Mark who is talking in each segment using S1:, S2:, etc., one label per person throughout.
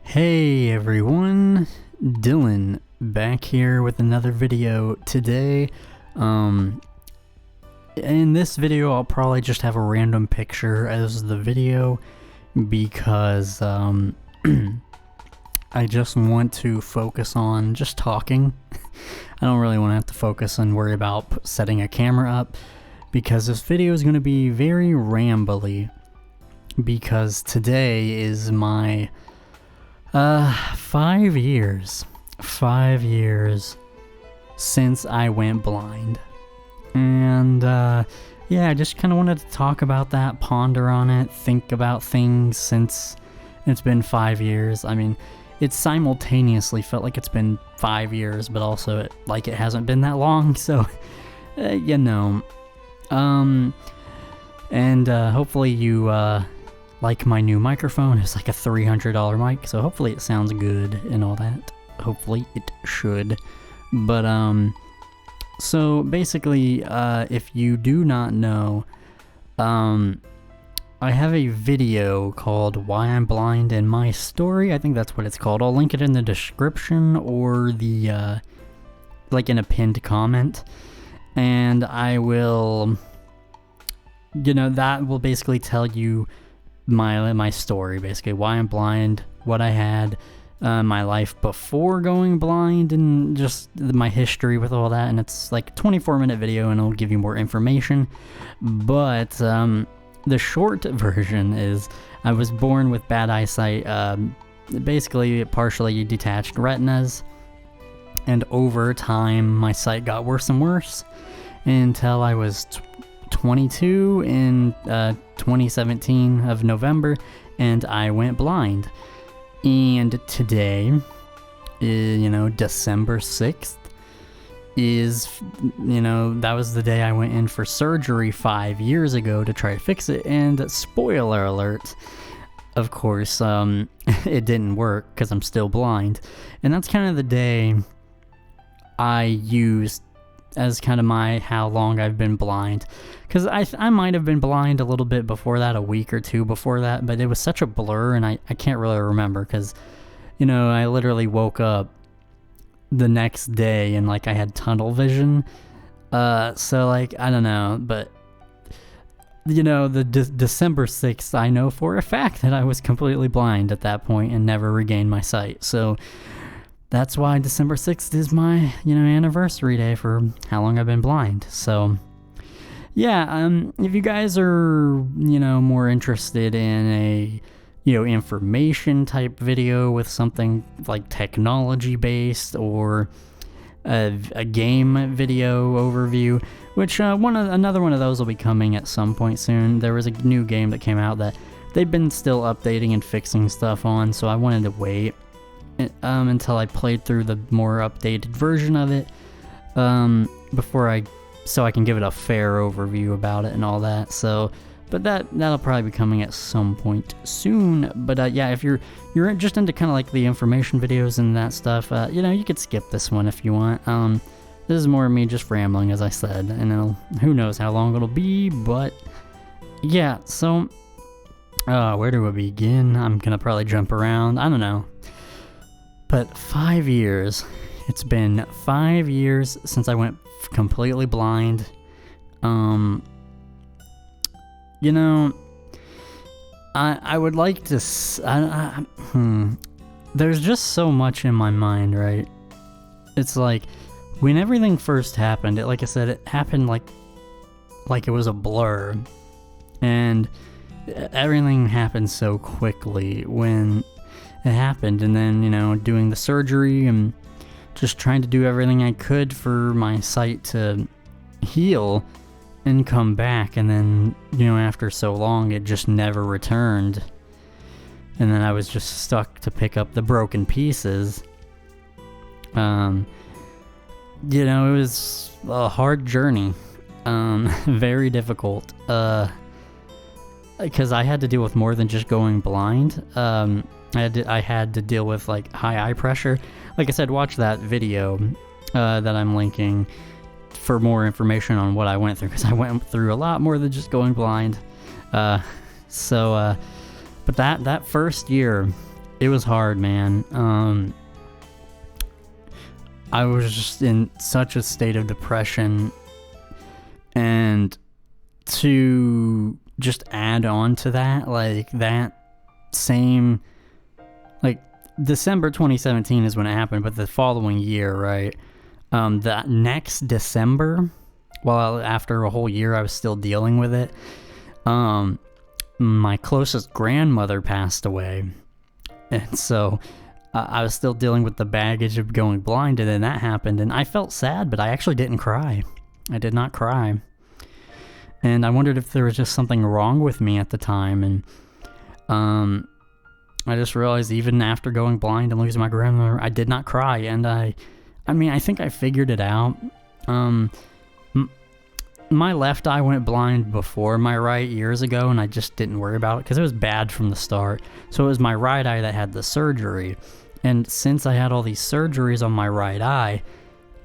S1: Hey everyone, Dylan back here with another video today. In this video I'll probably just have a random picture as the video because I just want to focus on just talking. I don't really want to have to focus and worry about setting a camera up because this video is going to be very rambly because today is my 5 years since I went blind. And yeah, I just kind of wanted to talk about that, ponder on it, think about things since it's been 5 years. I mean, it simultaneously felt like it's been 5 years, but also it hasn't been that long, so hopefully you like my new microphone. It's like a $300 mic, so hopefully it sounds good and all that. Hopefully it should. But so basically, if you do not know, I have a video called Why I'm Blind and My Story. I think that's what it's called. I'll link it in the description or the in a pinned comment, and I will, that will basically tell you my story, basically why I'm blind, what I had, my life before going blind, and just my history with all that. And it's like a 24-minute video, and it'll give you more information. But the short version is I was born with bad eyesight, basically partially detached retinas, and over time my sight got worse and worse until I was 22 in 2017 of November, and I went blind. And today, December 6th is, that was the day I went in for surgery 5 years ago to try to fix it. And spoiler alert, of course, it didn't work because I'm still blind. And that's kind of the day I used as kind of how long I've been blind, because I might have been blind a little bit before that, a week or two before that, but it was such a blur, and I can't really remember, because I literally woke up the next day and I had tunnel vision, so I don't know, but the December 6th, I know for a fact that I was completely blind at that point and never regained my sight. So that's why December 6th is my, anniversary day for how long I've been blind. So, yeah, if you guys are, more interested in a, information type video with something like technology based, or a game video overview, which another one of those will be coming at some point soon. There was a new game that came out that they've been still updating and fixing stuff on, so I wanted to wait until I played through the more updated version of it, so I can give it a fair overview about it and all that. So, but that'll probably be coming at some point soon. But yeah, if you're just into kind of the information videos and that stuff, you could skip this one if you want. This is more of me just rambling, as I said, and who knows how long it'll be. But yeah, so where do we begin? I'm gonna probably jump around. I don't know. But 5 years, it's been 5 years since I went completely blind. I would like to, there's just so much in my mind, right? It's when everything first happened, like I said, it happened like it was a blur, and everything happened so quickly when it happened. And then, doing the surgery and just trying to do everything I could for my sight to heal and come back. And then, after so long, it just never returned. And then I was just stuck to pick up the broken pieces. It was a hard journey. Very difficult. Because I had to deal with more than just going blind. I had to deal with high eye pressure. Like I said, watch that video that I'm linking for more information on what I went through, because I went through a lot more than just going blind. But that first year, it was hard, man. I was just in such a state of depression, and to just add on to that, like that same, like December 2017 is when it happened, but the following year, right? That next December, well, after a whole year, I was still dealing with it. My closest grandmother passed away, and so I was still dealing with the baggage of going blind, and then that happened, and I felt sad, but I actually didn't cry. I did not cry. And I wondered if there was just something wrong with me at the time, and I just realized even after going blind and losing my grandmother, I did not cry, and I think I figured it out. My left eye went blind before my right years ago, and I just didn't worry about it because it was bad from the start. So it was my right eye that had the surgery. And since I had all these surgeries on my right eye,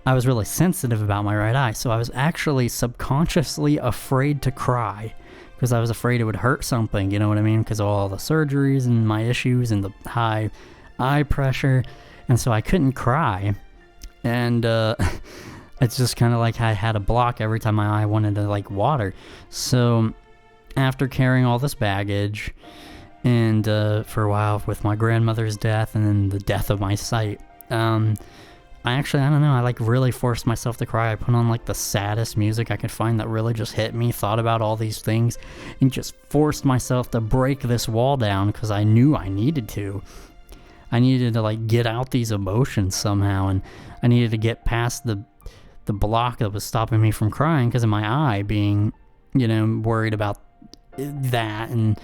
S1: I was really sensitive about my right eye. So I was actually subconsciously afraid to cry because I was afraid it would hurt something, you know what I mean? Because of all the surgeries and my issues and the high eye pressure. And so I couldn't cry. And, it's just kind of like I had a block every time my eye wanted to, like, water. So after carrying all this baggage, and for a while with my grandmother's death and then the death of my sight, I don't know, I like really forced myself to cry. I put on like the saddest music I could find that really just hit me, thought about all these things, and just forced myself to break this wall down because I knew I needed to. I needed to like get out these emotions somehow, and I needed to get past the block that was stopping me from crying because of my eye being, you know, worried about that. And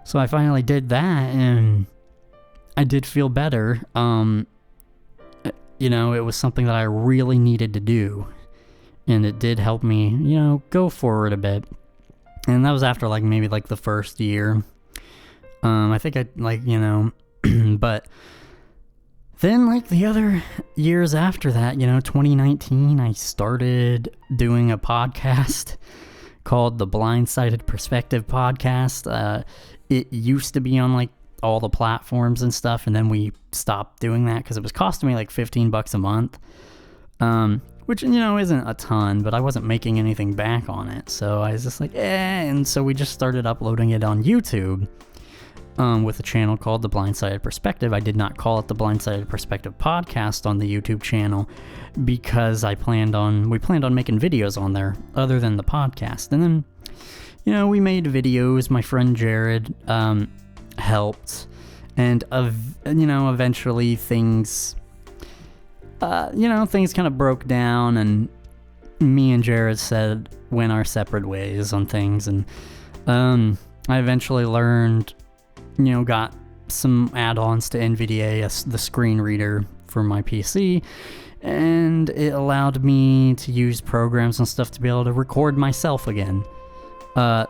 S1: so I finally did that, and I did feel better. You know, it was something that I really needed to do, and it did help me, you know, go forward a bit. And that was after like maybe like the first year. I think I like, you know, but then, like, the other years after that, you know, 2019, I started doing a podcast called the Blindsided Perspective Podcast. It used to be on, like, all the platforms and stuff, and then we stopped doing that because it was costing me, like, $15 a month, which, you know, isn't a ton, but I wasn't making anything back on it, so I was just like, and so we just started uploading it on YouTube. With a channel called The Blindsided Perspective. I did not call it The Blindsided Perspective Podcast on the YouTube channel because we planned on making videos on there other than the podcast. And then, you know, we made videos. My friend Jared helped, and you know, eventually things kind of broke down, and me and Jared went our separate ways on things, and I eventually learned, you know, got some add-ons to NVDA, the screen reader for my PC, and it allowed me to use programs and stuff to be able to record myself again.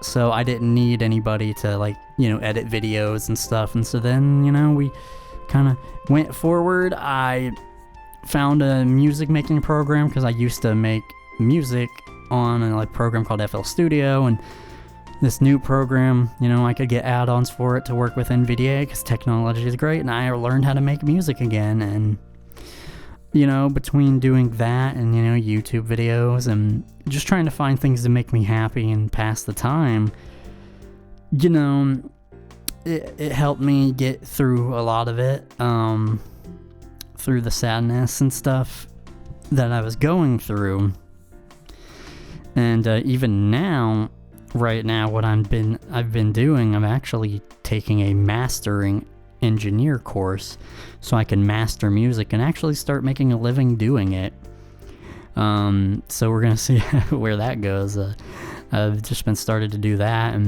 S1: So I didn't need anybody to, like, you know, edit videos and stuff. And so then, you know, we kind of went forward. I found a music making program because I used to make music on a program called FL Studio, and this new program, you know, I could get add-ons for it to work with NVDA because technology is great, and I learned how to make music again. And, you know, between doing that and, you know, YouTube videos and just trying to find things to make me happy and pass the time, you know, it helped me get through a lot of it, through the sadness and stuff that I was going through. And even now, right now, what I've been doing, I'm actually taking a mastering engineer course so I can master music and actually start making a living doing it. So we're gonna see where that goes. I've just been started to do that,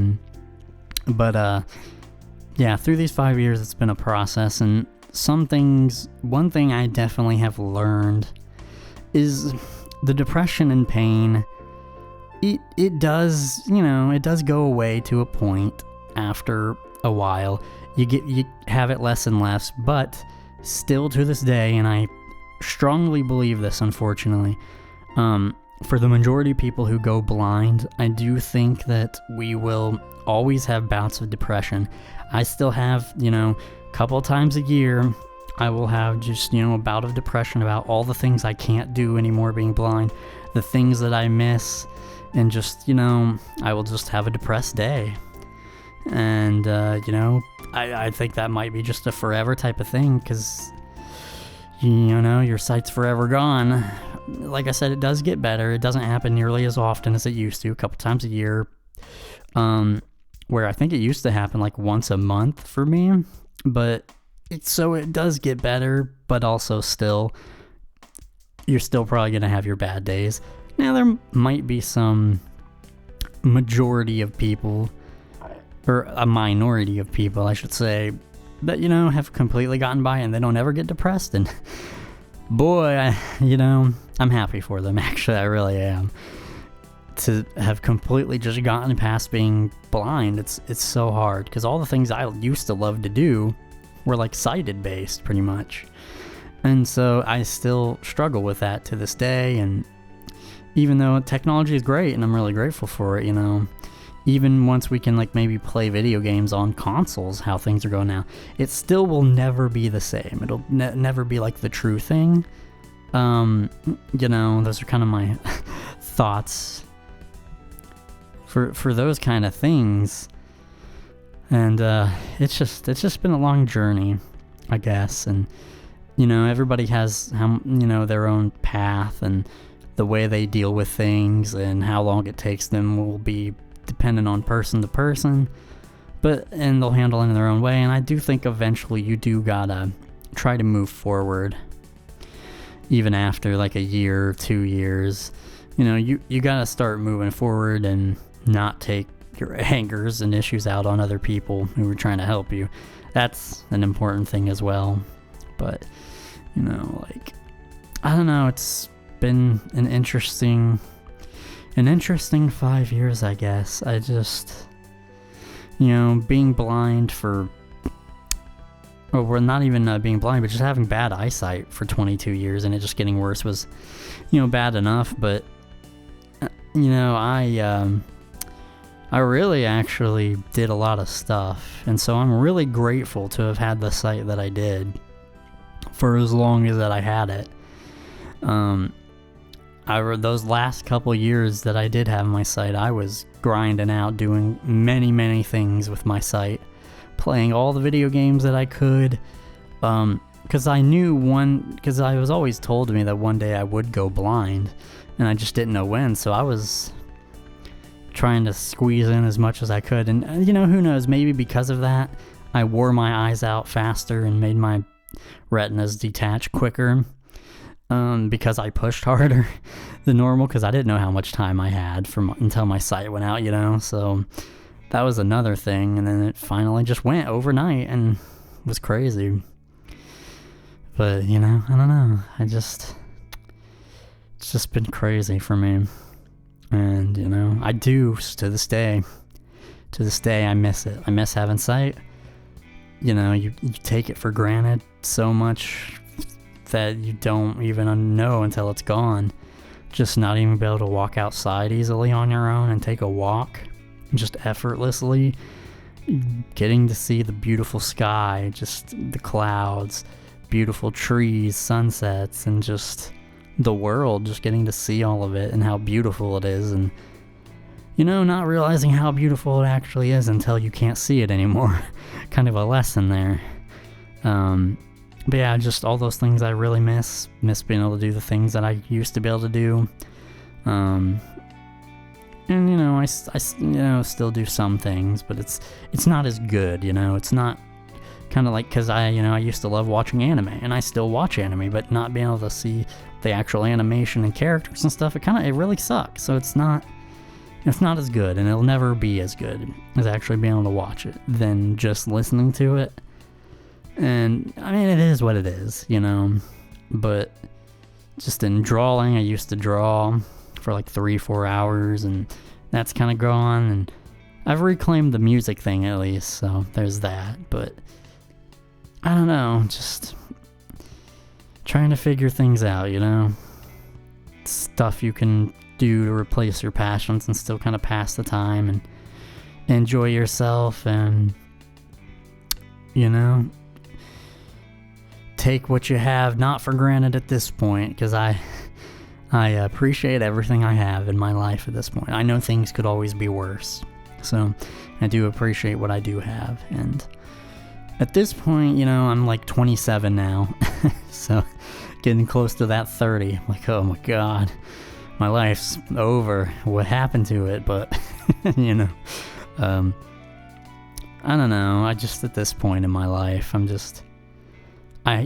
S1: but yeah, through these 5 years, it's been a process, and one thing I definitely have learned is the depression and pain. It does, you know, it does go away to a point after a while. You have it less and less, but still to this day, and I strongly believe this, unfortunately, for the majority of people who go blind, I do think that we will always have bouts of depression. I still have, you know, couple times a year, I will have just, a bout of depression about all the things I can't do anymore being blind, the things that I miss, and just, I will just have a depressed day. And, I think that might be just a forever type of thing, because, your sight's forever gone. Like I said, it does get better. It doesn't happen nearly as often as it used to, a couple times a year, where I think it used to happen like once a month for me, but it does get better, but also still, you're still probably going to have your bad days. Now, there might be some majority of people, or a minority of people, I should say, that, have completely gotten by and they don't ever get depressed. And boy, I'm happy for them, actually. I really am. To have completely just gotten past being blind, it's so hard, because all the things I used to love to do were like sighted based, pretty much. And so I still struggle with that to this day. And even though technology is great and I'm really grateful for it, even once we can like maybe play video games on consoles, how things are going now, it still will never be the same. It'll never be like the true thing. Those are kind of my thoughts for those kind of things. And it's just been a long journey, I guess. And everybody has their own path, and the way they deal with things and how long it takes them will be dependent on person to person, and they'll handle it in their own way. And I do think eventually you do gotta try to move forward, even after like a year or 2 years. You gotta start moving forward and not take your angers and issues out on other people who are trying to help you. That's an important thing as well. But I don't know, it's been an interesting 5 years, I guess. I just, being blind we're not even being blind, but just having bad eyesight for 22 years and it just getting worse was, bad enough. But, I really actually did a lot of stuff. And so I'm really grateful to have had the sight that I did for as long as that I had it. Those last couple years that I did have my sight, I was grinding out, doing many, many things with my sight, playing all the video games that I could, because I was always told to me that one day I would go blind, and I just didn't know when. So I was trying to squeeze in as much as I could, and who knows, maybe because of that, I wore my eyes out faster and made my retinas detach quicker. Because I pushed harder than normal, because I didn't know how much time I had until my sight went out, so that was another thing. And then it finally just went overnight and it was crazy. But, I don't know, it's just been crazy for me. And, I do, to this day, I miss it. I miss having sight. You take it for granted so much that you don't even know until it's gone. Just not even be able to walk outside easily on your own and take a walk just effortlessly, getting to see the beautiful sky, just the clouds, beautiful trees, sunsets, and just the world, just getting to see all of it and how beautiful it is. And not realizing how beautiful it actually is until you can't see it anymore. Kind of a lesson there. But yeah, just all those things I really miss being able to do the things that I used to be able to do. And I still do some things, but it's not as good, it's not kind of like, because I used to love watching anime, and I still watch anime, but not being able to see the actual animation and characters and stuff, it really sucks. So it's not as good, and it'll never be as good as actually being able to watch it than just listening to it. And I mean, it is what it is, but just in drawing, I used to draw for like 3-4 hours, and that's kind of gone. And I've reclaimed the music thing at least, so there's that. But I don't know, just trying to figure things out, stuff you can do to replace your passions and still kind of pass the time and enjoy yourself. And take what you have not for granted at this point, because I appreciate everything I have in my life at this point. I know things could always be worse, so I do appreciate what I do have. And at this point, you know, I'm like 27 now, so getting close to that 30. Like, oh my god, my life's over. What happened to it? But you know, I don't know. I just, at this point in my life,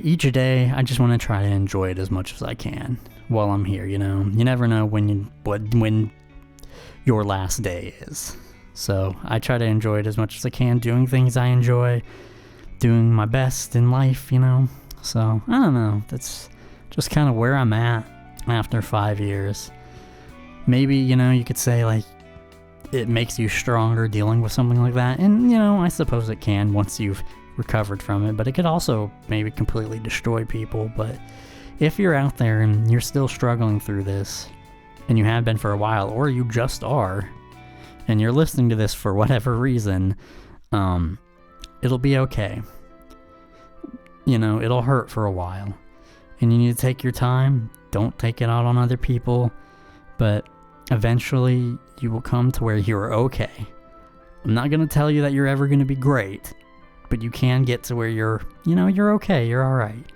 S1: each day I just want to try to enjoy it as much as I can while I'm here. You know, you never know when your last day is. So I try to enjoy it as much as I can, doing things I enjoy, doing my best in life, you know. So I don't know. That's just kind of where I'm at after 5 years. Maybe, you know, you could say like it makes you stronger dealing with something like that, and you know, I suppose it can once you've recovered from it, but it could also maybe completely destroy people. But if you're out there and you're still struggling through this, and you have been for a while, or you just are, and you're listening to this for whatever reason, it'll be okay. You know, it'll hurt for a while, and you need to take your time. Don't take it out on other people, but eventually you will come to where you're okay. I'm not going to tell you that you're ever going to be great, but you can get to where you're okay, you're alright.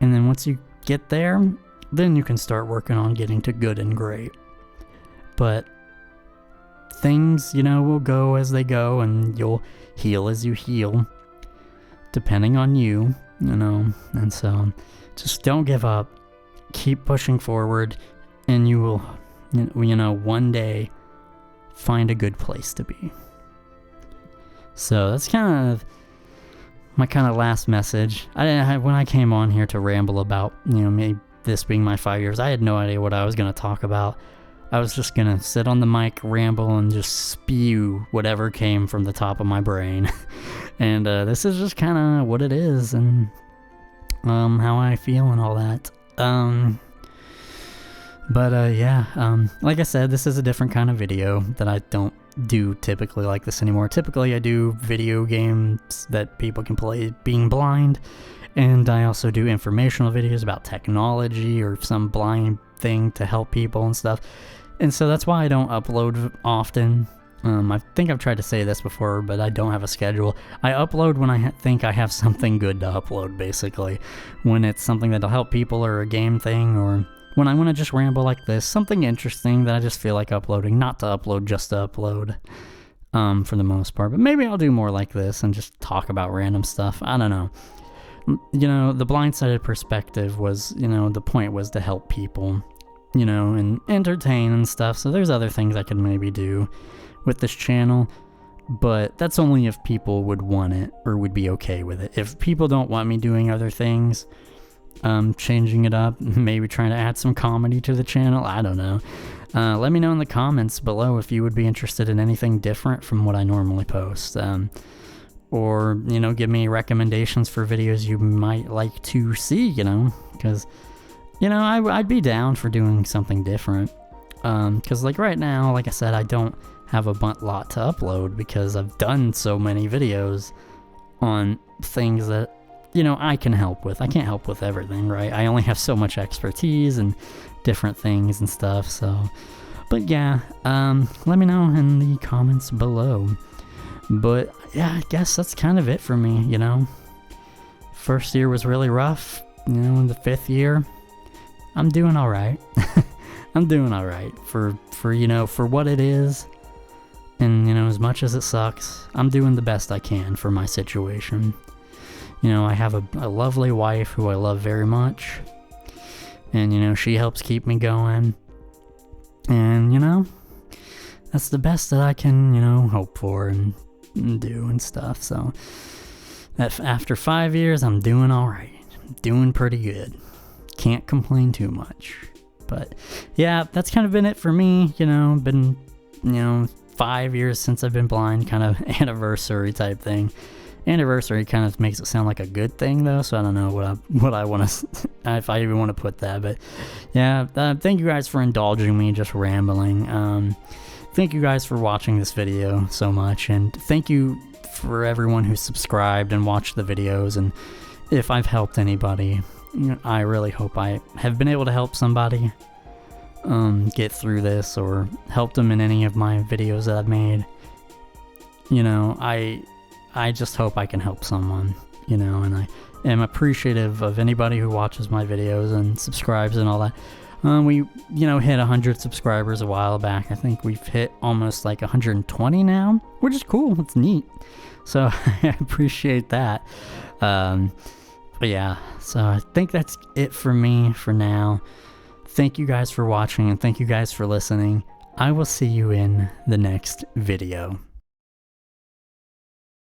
S1: And then once you get there, then you can start working on getting to good and great. But things, you know, will go as they go, and you'll heal as you heal, depending on you, you know. And so just don't give up, keep pushing forward, and you will, you know, one day find a good place to be. So that's kind of my last message. When I came on here to ramble about, you know, maybe this being my 5 years, I had no idea what I was going to talk about. I was just going to sit on the mic, ramble, and just spew whatever came from the top of my brain. And this is just kind of what it is, and how I feel and all that. Like I said, this is a different kind of video that I don't do typically like this anymore. Typically I do video games that people can play being blind, and I also do informational videos about technology or some blind thing to help people and stuff. And so that's why I don't upload often. I think I've tried to say this before, but I don't have a schedule. I upload when I think I have something good to upload, basically. When it's something that'll help people, or a game thing, or when I want to just ramble like this, something interesting that I just feel like uploading, not to upload just to upload, for the most part. But maybe I'll do more like this and just talk about random stuff. I don't know. You know, the blindsided perspective was, you know, the point was to help people, you know, and entertain and stuff. So there's other things I could maybe do with this channel, but that's only if people would want it or would be okay with it. If people don't want me doing other things, changing it up, maybe trying to add some comedy to the channel, I don't know. Let me know in the comments below if you would be interested in anything different from what I normally post. Or, you know, give me recommendations for videos you might like to see, you know, because, you know, I'd be down for doing something different. Because, like, right now, like I said, I don't have a lot to upload because I've done so many videos on things that, you know, I can help with. I can't help with everything, right? I only have so much expertise and different things and stuff, so. But yeah, let me know in the comments below. But yeah, I guess that's kind of it for me, you know. First year was really rough, you know. In the 5th year, I'm doing all right. I'm doing all right for you know, for what it is. And, you know, as much as it sucks, I'm doing the best I can for my situation. You know, I have a lovely wife who I love very much. And, you know, she helps keep me going. And, you know, that's the best that I can, you know, hope for and do and stuff. So, that after 5 years, I'm doing alright. Doing pretty good. Can't complain too much. But, yeah, that's kind of been it for me. You know, been, you know, 5 years since I've been blind, kind of anniversary type thing. Anniversary kind of makes it sound like a good thing, though, so I don't know what I want to, if I even want to put that. But yeah, thank you guys for indulging me just rambling. Thank you guys for watching this video so much, and thank you for everyone who subscribed and watched the videos and if I've helped anybody, I really hope I have been able to help somebody get through this, or help them in any of my videos that I've made. I just hope I can help someone, and I am appreciative of anybody who watches my videos and subscribes and all that. We, hit 100 subscribers a while back. I think we've hit almost like 120 now, which is cool. It's neat. So I appreciate that. But yeah, so I think that's it for me for now. Thank you guys for watching, and thank you guys for listening. I will see you in the next video.